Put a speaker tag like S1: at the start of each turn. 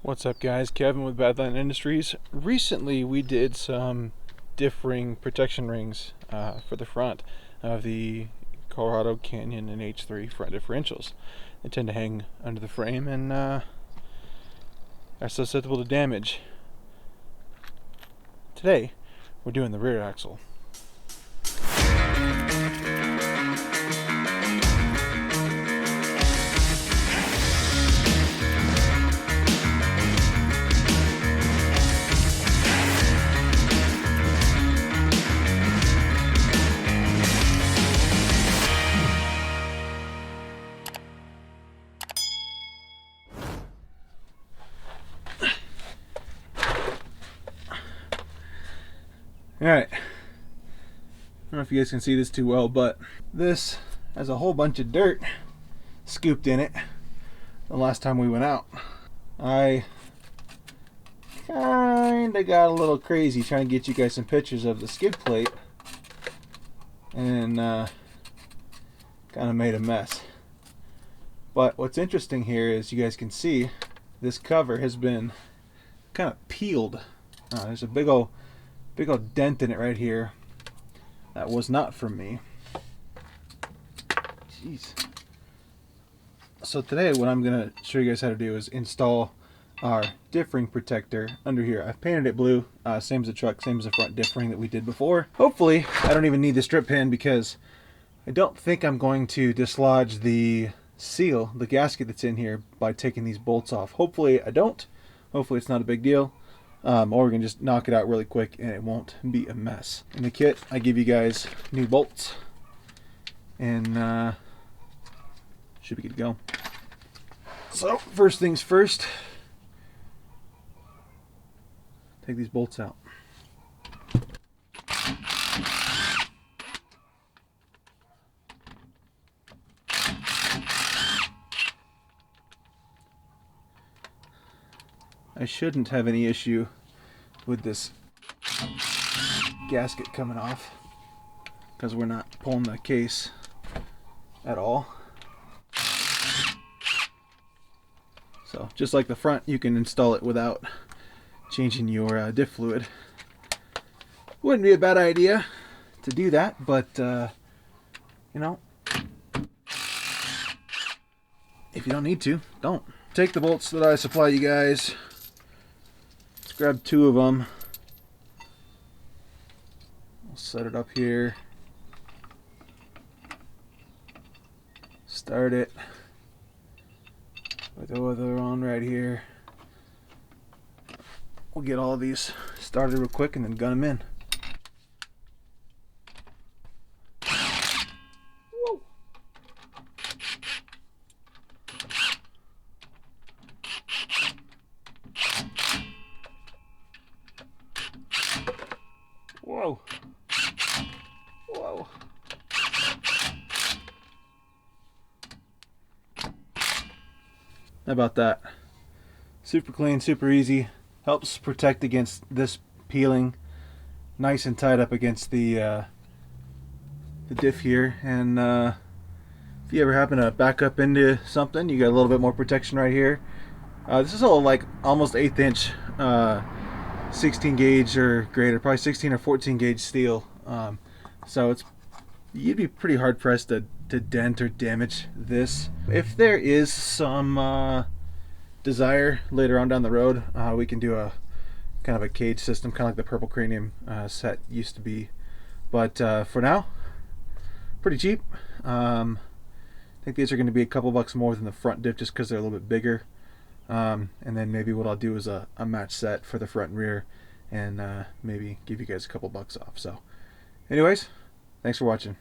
S1: What's up, guys? Kevin with Badland Industries. Recently we did some diff ring protection rings for the front of the Colorado Canyon and H3 front differentials. They tend to hang under the frame and are susceptible to damage. Today we're doing the rear axle. Alright, I don't know if you guys can see this too well, but this has a whole bunch of dirt scooped in it the last time we went out. I kinda got a little crazy trying to get you guys some pictures of the skid plate and kinda made a mess. But what's interesting here is you guys can see this cover has been kind of peeled. There's a big old dent in it right here. That was not from me. Jeez. So today what I'm gonna show you guys how to do is install our diff ring protector under here. I've painted it blue, same as the truck, same as the front diff ring that we did before. Hopefully I don't even need the strip pin because I don't think I'm going to dislodge the seal, the gasket that's in here, by taking these bolts off. Hopefully I don't. Hopefully it's not a big deal. Or we can just knock it out really quick and it won't be a mess. In the kit, I give you guys new bolts and should be good to go. So first things first, take these bolts out. I shouldn't have any issue with this gasket coming off because we're not pulling the case at all. So just like the front, you can install it without changing your diff fluid. Wouldn't be a bad idea to do that, but you know, if you don't need to, don't. Take the bolts that I supply you guys. Grab two of them. I'll set it up here. Start it with the other on right here. We'll get all of these started real quick and then gun them in. Whoa. Whoa. Whoa. How about that? Super clean, super easy. Helps protect against this peeling. Nice and tied up against the diff here. And if you ever happen to back up into something, you got a little bit more protection right here. This is all like almost 1/8 inch 16 gauge or greater, probably 16 or 14 gauge steel. So you'd be pretty hard pressed to dent or damage this. If there is some desire later on down the road, we can do a kind of a cage system, kind of like the purple cranium set used to be. But for now, pretty cheap. I think these are going to be a couple bucks more than the front diff just because they're a little bit bigger. And then maybe what I'll do is a match set for the front and rear and maybe give you guys a couple bucks off. So anyways, thanks for watching.